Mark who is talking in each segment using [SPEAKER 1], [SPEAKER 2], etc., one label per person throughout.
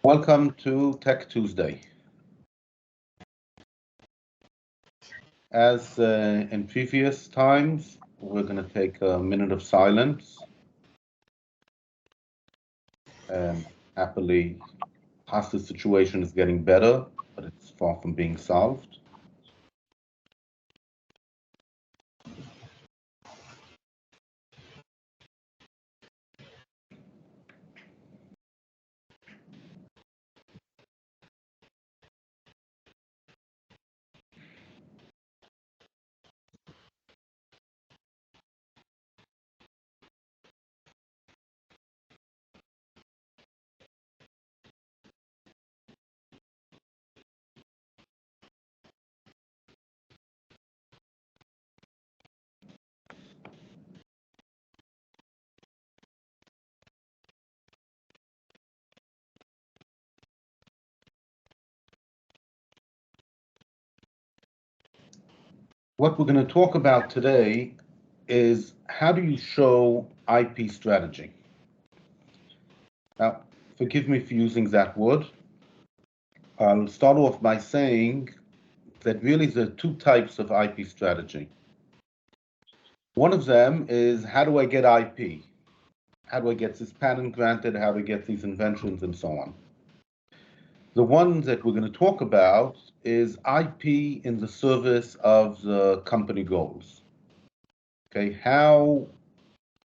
[SPEAKER 1] Welcome to Tech Tuesday. As in previous times, we're going to take a minute of silence. Happily, hostage situation is getting better, but it's far from being solved. What we're going to talk about today is how do you show IP strategy? Now, forgive me for using that word. I'll start off by saying that really there are two types of IP strategy. One of them is how do I get IP? How do I get this patent granted? How do I get these inventions and so on? The one that we're going to talk about is IP in the service of the company goals. Okay, how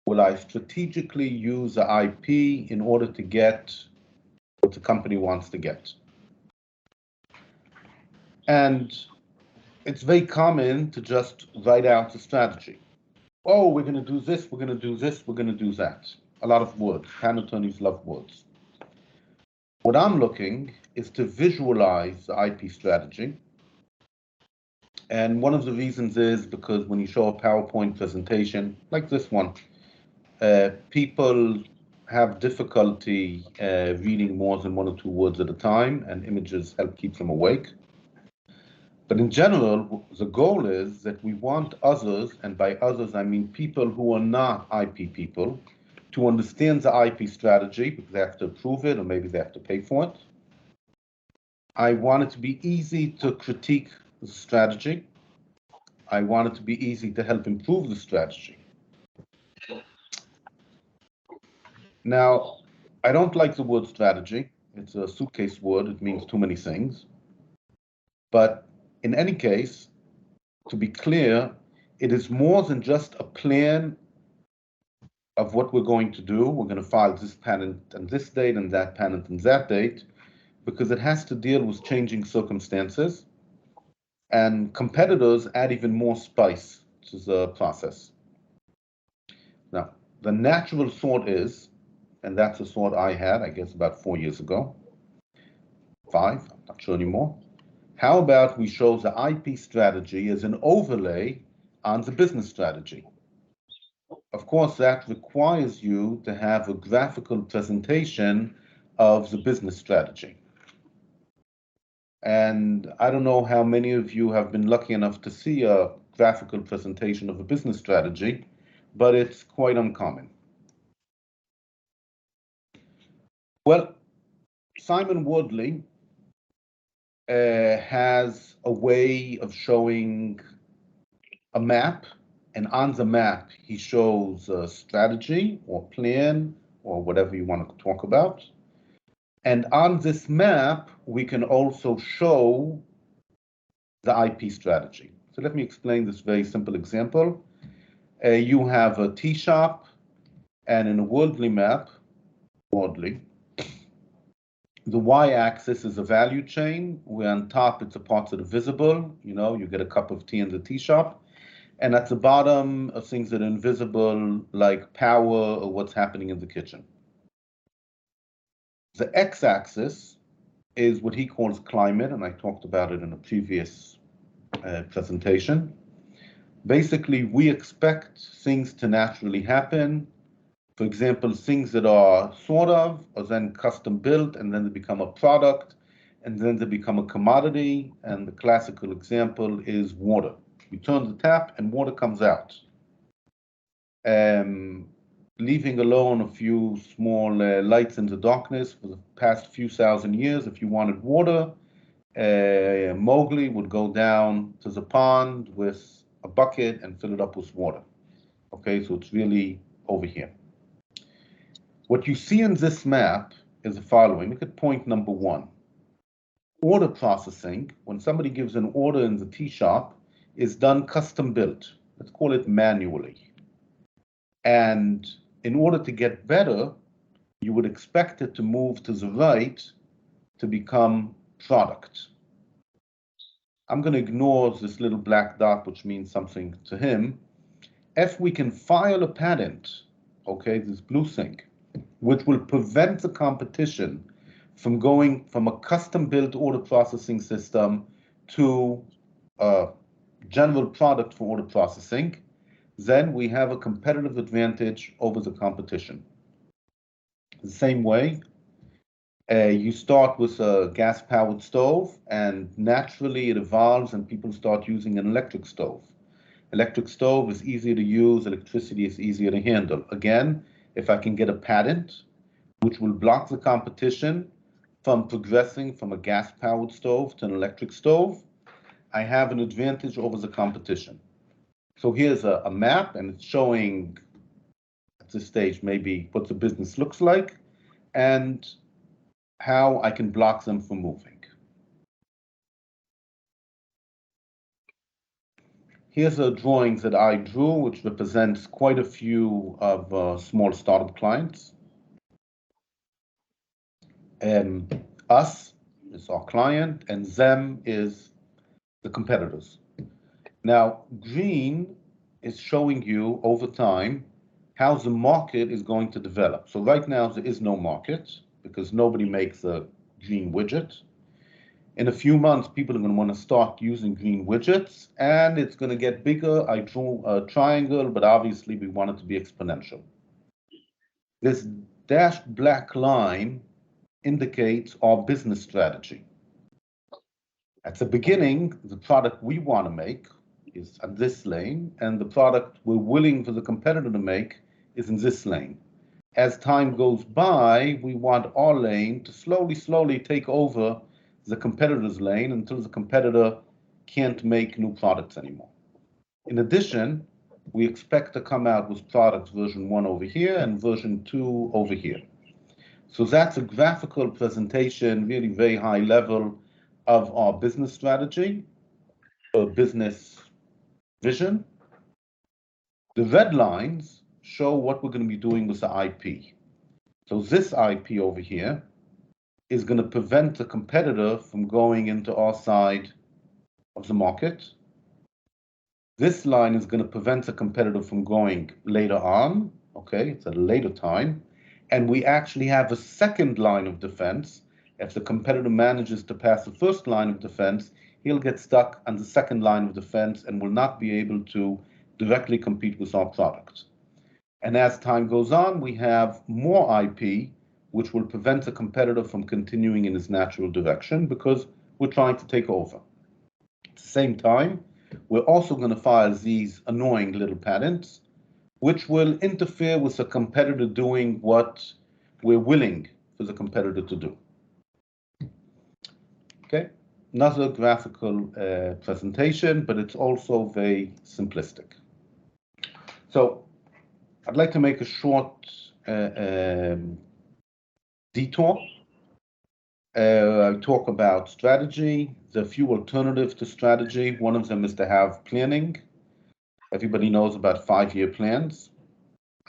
[SPEAKER 1] will I strategically use the IP in order to get what the company wants to get? And it's very common to just write out the strategy. Oh, we're going to do this, we're going to do this, we're going to do that. A lot of words. Patent attorneys love words. What I'm looking is to visualize the IP strategy. And one of the reasons is because when you show a PowerPoint presentation like this one, people have difficulty reading more than one or two words at a time, and images help keep them awake. But in general, the goal is that we want others, and by others I mean people who are not IP people, to understand the IP strategy because they have to approve it or maybe they have to pay for it. I want it to be easy to critique the strategy. I want it to be easy to help improve the strategy. Now, I don't like the word strategy. It's a suitcase word. It means too many things. But in any case, to be clear, it is more than just a plan of what we're going to do. We're going to file this patent on this date and that patent on that date, because it has to deal with changing circumstances. And competitors add even more spice to the process. Now, the natural thought is, and that's a thought I had, I guess, about 4 years ago, 5, I'm not sure anymore. How about we show the IP strategy as an overlay on the business strategy? Of course, that requires you to have a graphical presentation of the business strategy. And I don't know how many of you have been lucky enough to see a graphical presentation of a business strategy, but it's quite uncommon. Well, Simon Wardley has a way of showing a map, and on the map he shows a strategy or plan or whatever you want to talk about. And on this map, we can also show the IP strategy. So let me explain this very simple example. You have a tea shop, and in a Wardley map, the y-axis is a value chain, where on top it's the parts that are visible. You know, you get a cup of tea in the tea shop. And at the bottom are things that are invisible, like power or what's happening in the kitchen. The x-axis is what he calls climate, and I talked about it in a previous presentation. Basically, we expect things to naturally happen. For example, things that are thought of are then custom built, and then they become a product, and then they become a commodity. And the classical example is water. You turn the tap and water comes out. leaving alone a few small lights in the darkness for the past few thousand years. If you wanted water, Mowgli would go down to the pond with a bucket and fill it up with water. Okay, so it's really over here. What you see in this map is the following. Look at point number 1. Order processing, when somebody gives an order in the tea shop, is done custom built. Let's call it manually. And in order to get better, you would expect it to move to the right to become product. I'm going to ignore this little black dot, which means something to him. If we can file a patent, okay, this blue thing, which will prevent the competition from going from a custom-built order processing system to a general product for order processing, then we have a competitive advantage over the competition. The same way, you start with a gas-powered stove, and naturally it evolves and people start using an electric stove. Electric stove is easier to use, electricity is easier to handle. Again, if I can get a patent which will block the competition from progressing from a gas-powered stove to an electric stove, I have an advantage over the competition. So here's a map, and it's showing at this stage maybe what the business looks like and how I can block them from moving. Here's a drawing that I drew, which represents quite a few of small startup clients. Us is our client, and them is the competitors. Now, green is showing you over time how the market is going to develop. So right now there is no market because nobody makes a green widget. In a few months, people are going to want to start using green widgets, and it's going to get bigger. I drew a triangle, but obviously we want it to be exponential. This dashed black line indicates our business strategy. At the beginning, the product we want to make is at this lane, and the product we're willing for the competitor to make is in this lane. As time goes by, we want our lane to slowly take over the competitor's lane until the competitor can't make new products anymore. In addition, we expect to come out with product version 1 over here and version 2 over here. So that's a graphical presentation, really very high level of our business strategy, or business vision. The red lines show what we're going to be doing with the IP. So this IP over here is going to prevent the competitor from going into our side of the market. This line is going to prevent the competitor from going later on. Okay, it's at a later time. And we actually have a second line of defense. If the competitor manages to pass the first line of defense, he'll get stuck on the second line of defense and will not be able to directly compete with our product. And as time goes on, we have more IP, which will prevent the competitor from continuing in his natural direction because we're trying to take over. At the same time, we're also going to file these annoying little patents, which will interfere with the competitor doing what we're willing for the competitor to do. Okay, another graphical presentation, but it's also very simplistic. So I'd like to make a short detour. I talk about strategy. There are a few alternatives to strategy. One of them is to have planning. Everybody knows about 5-year plans.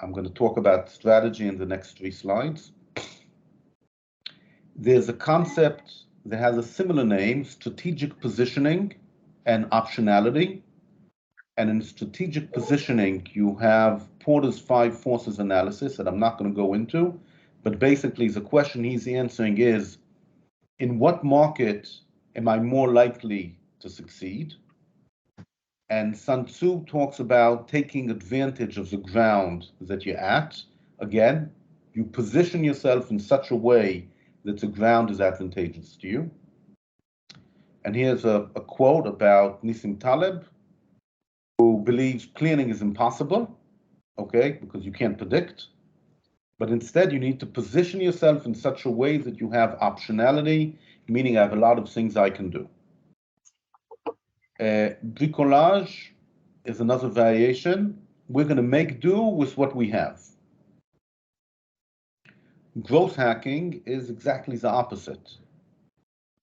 [SPEAKER 1] I'm going to talk about strategy in the next 3 slides. There's a concept that has a similar name, strategic positioning and optionality. And in strategic positioning, you have Porter's 5 forces analysis that I'm not going to go into. But basically, the question he's answering is, in what market am I more likely to succeed? And Sun Tzu talks about taking advantage of the ground that you're at. Again, you position yourself in such a way that the ground is advantageous to you. And here's a quote about Nassim Taleb, who believes planning is impossible, okay, because you can't predict. But instead, you need to position yourself in such a way that you have optionality, meaning I have a lot of things I can do. Bricolage is another variation. We're going to make do with what we have. Growth hacking is exactly the opposite.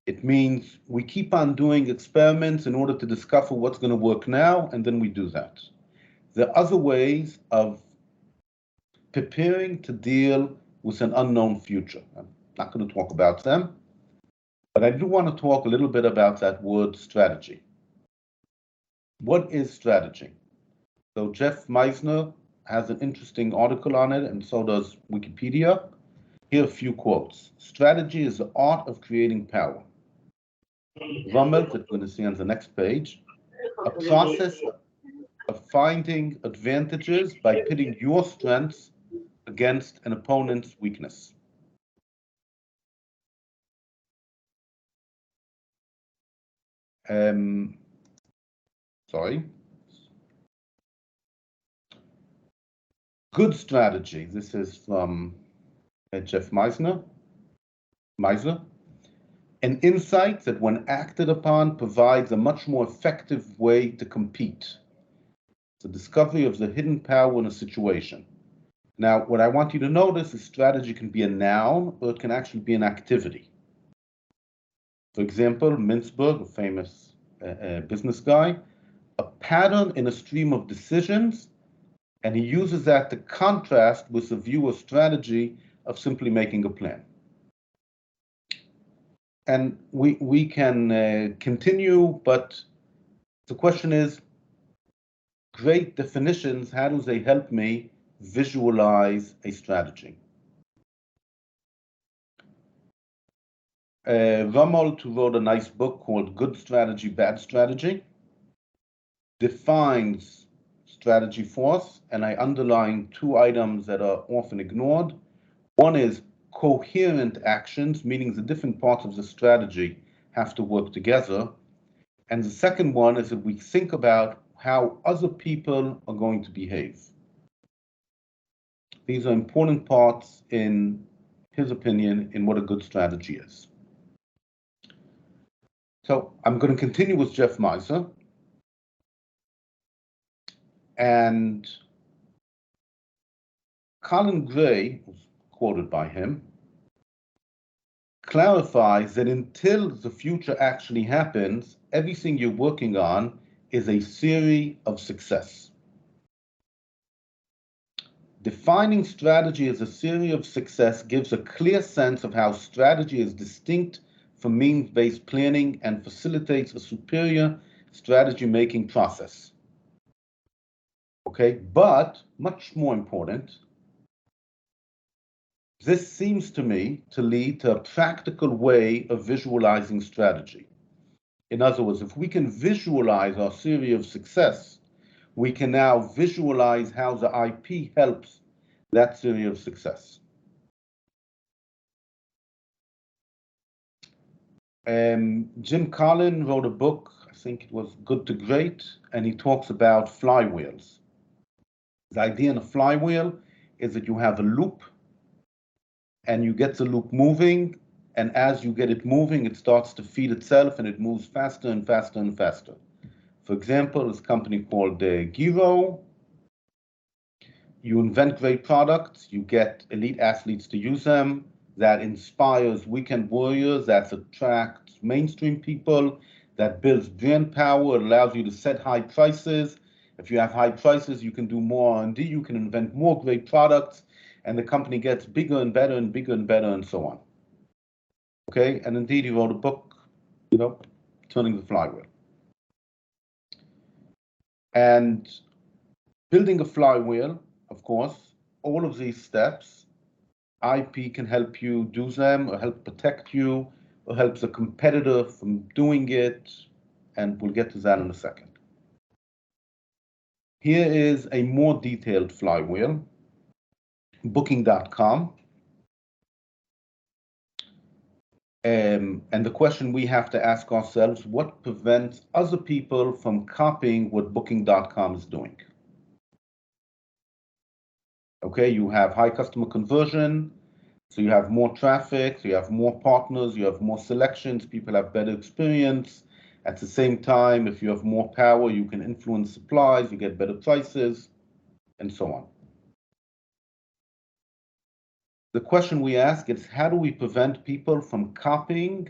[SPEAKER 1] It means we keep on doing experiments in order to discover what's going to work now, and then we do that. There are other ways of preparing to deal with an unknown future. I'm not going to talk about them, but I do want to talk a little bit about that word strategy. What is strategy? So Jeff Meisner has an interesting article on it, and so does Wikipedia. Here are a few quotes. Strategy is the art of creating power. Rummel, that we're going to see on the next page, a process of finding advantages by pitting your strengths against an opponent's weakness. Sorry. Good strategy. This is from Jeff Meisner. An insight that, when acted upon, provides a much more effective way to compete. The discovery of the hidden power in a situation. Now, what I want you to notice is strategy can be a noun, or it can actually be an activity. For example, Mintzberg, a famous business guy, a pattern in a stream of decisions, and he uses that to contrast with the view of strategy of simply making a plan. And we can continue, but the question is, great definitions, how do they help me visualize a strategy? Rummold, who wrote a nice book called Good Strategy, Bad Strategy, defines strategy for us, and I underline two items that are often ignored. One is coherent actions, meaning the different parts of the strategy have to work together. And the second one is that we think about how other people are going to behave. These are important parts, in his opinion, in what a good strategy is. So I'm going to continue with Jeff Meisner. And Colin Gray, who's quoted by him, clarifies that until the future actually happens, everything you're working on is a theory of success. Defining strategy as a theory of success gives a clear sense of how strategy is distinct from means-based planning and facilitates a superior strategy-making process. Okay, but much more important, this seems to me to lead to a practical way of visualizing strategy. In other words, if we can visualize our theory of success, we can now visualize how the IP helps that theory of success. Jim Collin wrote a book, I think it was Good to Great, and he talks about flywheels. The idea in a flywheel is that you have a loop, and you get the loop moving, and as you get it moving, it starts to feed itself, and it moves faster and faster and faster. For example, this company called Giro. You invent great products, you get elite athletes to use them, that inspires weekend warriors, that attracts mainstream people, that builds brand power, it allows you to set high prices. If you have high prices, you can do more R&D, you can invent more great products, and the company gets bigger and better and bigger and better and so on. Okay, and indeed he wrote a book, Turning the Flywheel. And building a flywheel, of course, all of these steps, IP can help you do them, or help protect you, or help the competitor from doing it, and we'll get to that in a second. Here is a more detailed flywheel, Booking.com. And the question we have to ask ourselves, what prevents other people from copying what Booking.com is doing? Okay, you have high customer conversion, so you have more traffic, so you have more partners, you have more selections, people have better experience. At the same time, if you have more power, you can influence supplies, you get better prices, and so on. The question we ask is, how do we prevent people from copying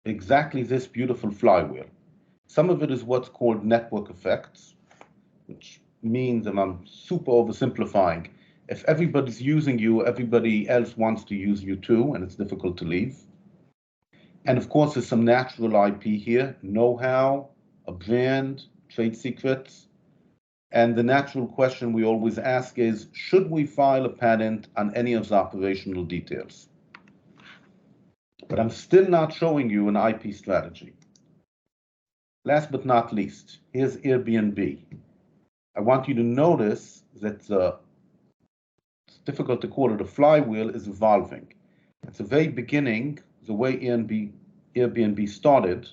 [SPEAKER 1] exactly this beautiful flywheel? Some of it is what's called network effects, which means, and I'm super oversimplifying, if everybody's using you, everybody else wants to use you too, and it's difficult to leave. And of course, there's some natural IP here, know-how, a brand, trade secrets. And the natural question we always ask is, should we file a patent on any of the operational details? But I'm still not showing you an IP strategy. Last but not least, here's Airbnb. I want you to notice that it's difficult to call it a flywheel, is evolving. At the very beginning, the way Airbnb started,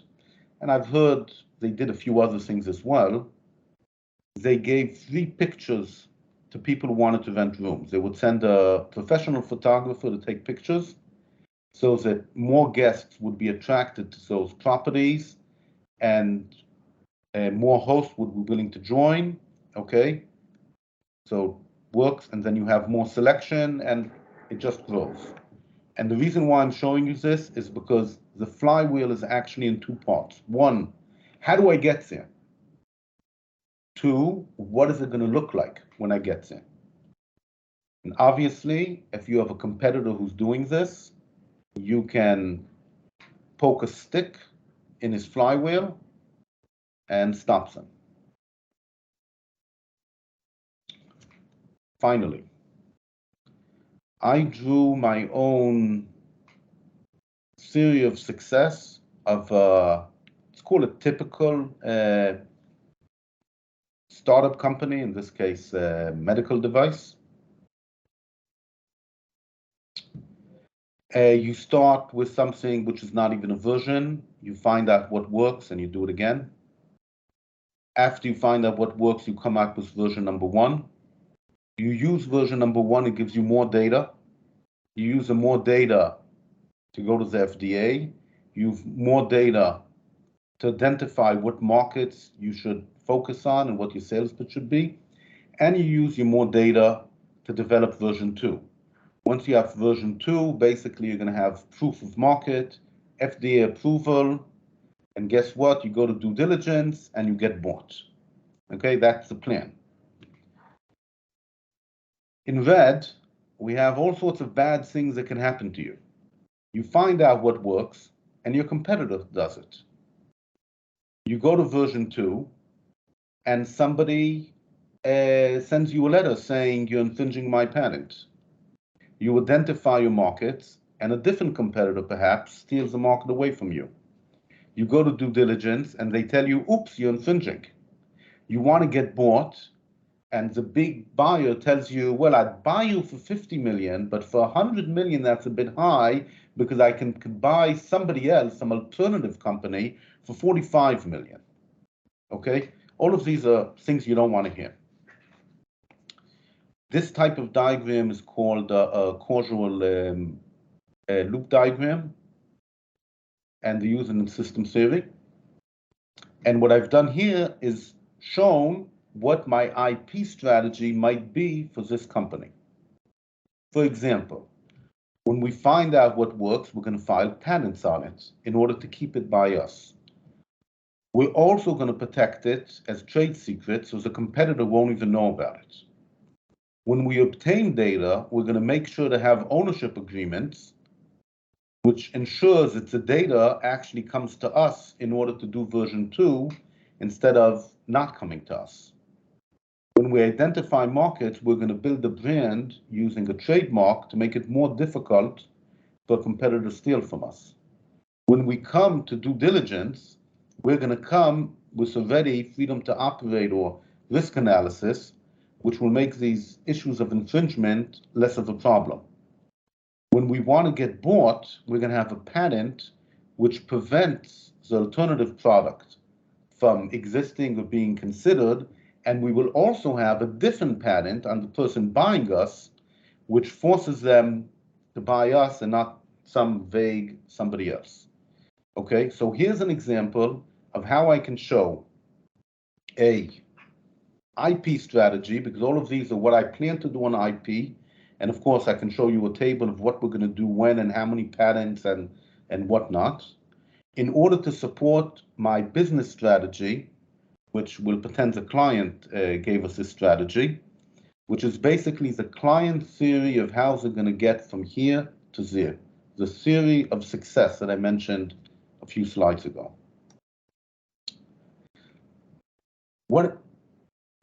[SPEAKER 1] and I've heard they did a few other things as well, they gave 3 pictures to people who wanted to rent rooms. They would send a professional photographer to take pictures so that more guests would be attracted to those properties and more hosts would be willing to join, okay? So works, and then you have more selection and it just grows. And the reason why I'm showing you this is because the flywheel is actually in 2 parts. 1, how do I get there? 2, what is it going to look like when I get there? And obviously, if you have a competitor who's doing this, you can poke a stick in his flywheel and stop them. Finally, I drew my own theory of success of, let's call it typical startup company, in this case, medical device. You start with something which is not even a version. You find out what works and you do it again. After you find out what works, you come out with version number 1. You use version number 1, it gives you more data. You use the more data to go to the FDA. You have more data to identify what markets you should focus on and what your sales pitch should be. And you use your more data to develop version 2. Once you have version 2, basically you're going to have proof of market, FDA approval, and guess what? You go to due diligence and you get bought. Okay, that's the plan. In red, we have all sorts of bad things that can happen to you. You find out what works and your competitor does it. You go to version 2 and somebody sends you a letter saying you're infringing my patent. You identify your markets and a different competitor perhaps steals the market away from you. You go to due diligence and they tell you, oops, you're infringing. You want to get bought and the big buyer tells you, well, I'd buy you for 50 million, but for 100 million, that's a bit high because I can buy somebody else, some alternative company for 45 million. Okay? All of these are things you don't want to hear. This type of diagram is called a causal loop diagram, and they use it in system theory. And what I've done here is shown what my IP strategy might be for this company. For example, when we find out what works, we're going to file patents on it in order to keep it by us. We're also going to protect it as trade secret so the competitor won't even know about it. When we obtain data, we're going to make sure to have ownership agreements, which ensures that the data actually comes to us in order to do version 2 instead of not coming to us. When we identify markets, we're going to build a brand using a trademark to make it more difficult for a competitor to steal from us. When we come to due diligence, we're going to come with already freedom to operate or risk analysis, which will make these issues of infringement less of a problem. When we want to get bought, we're going to have a patent which prevents the alternative product from existing or being considered, and we will also have a different patent on the person buying us, which forces them to buy us and not some vague somebody else. Okay, so here's an example of how I can show a IP strategy, because all of these are what I plan to do on IP. And of course, I can show you a table of what we're going to do when and how many patents and whatnot, in order to support my business strategy, which will pretend the client gave us this strategy, which is basically the client theory of how they're going to get from here to there, the theory of success that I mentioned a few slides ago.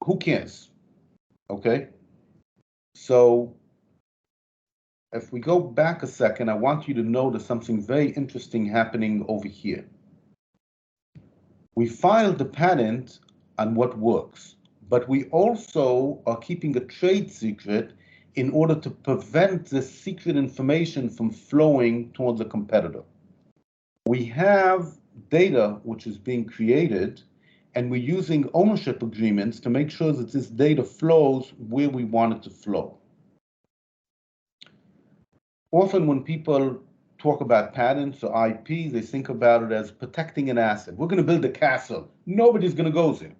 [SPEAKER 1] Who cares? Okay, so if we go back a second, I want you to notice something very interesting happening over here. We filed the patent on what works, but we also are keeping a trade secret in order to prevent this secret information from flowing towards a competitor. We have data which is being created, and we're using ownership agreements to make sure that this data flows where we want it to flow. Often when people talk about patents or IP, they think about it as protecting an asset. We're going to build a castle. Nobody's going to go there.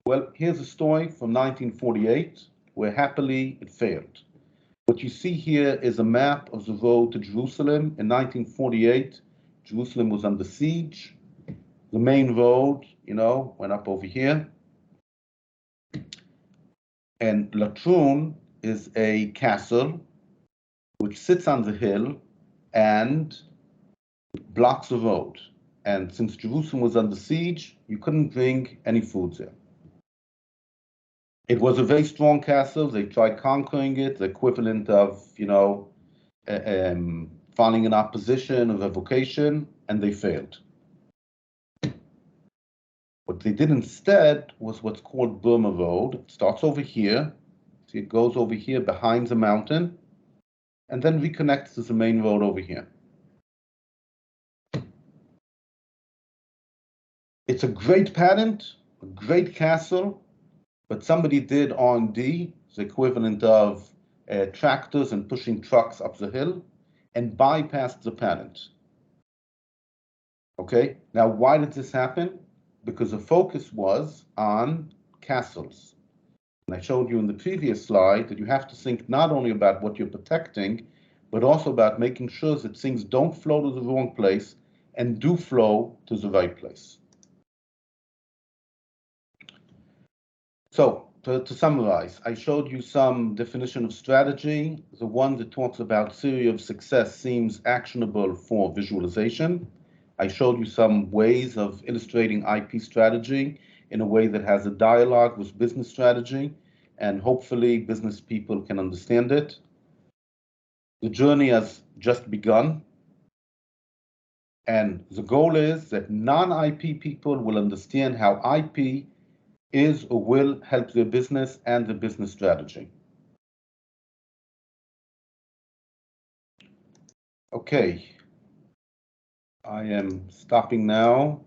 [SPEAKER 1] Well, here's a story from 1948 where happily it failed. What you see here is a map of the road to Jerusalem. In 1948, Jerusalem was under siege. The main road, went up over here. And Latrun is a castle which sits on the hill and blocks the road. And since Jerusalem was under siege, you couldn't bring any food there. It was a very strong castle. They tried conquering it, the equivalent of, filing an opposition, a revocation, and they failed. What they did instead was what's called Burma Road. It starts over here. See, it goes over here behind the mountain, and then reconnects to the main road over here. It's a great patent, a great castle, but somebody did R&D, the equivalent of tractors and pushing trucks up the hill, and bypassed the patent. Okay, now why did this happen? Because the focus was on castles. And I showed you in the previous slide that you have to think not only about what you're protecting, but also about making sure that things don't flow to the wrong place and do flow to the right place. So, to summarize, I showed you some definition of strategy. The one that talks about theory of success seems actionable for visualization. I showed you some ways of illustrating IP strategy in a way that has a dialogue with business strategy, and hopefully business people can understand it. The journey has just begun, and the goal is that non-IP people will understand how IP is or will help their business and the business strategy. Okay, I am stopping now.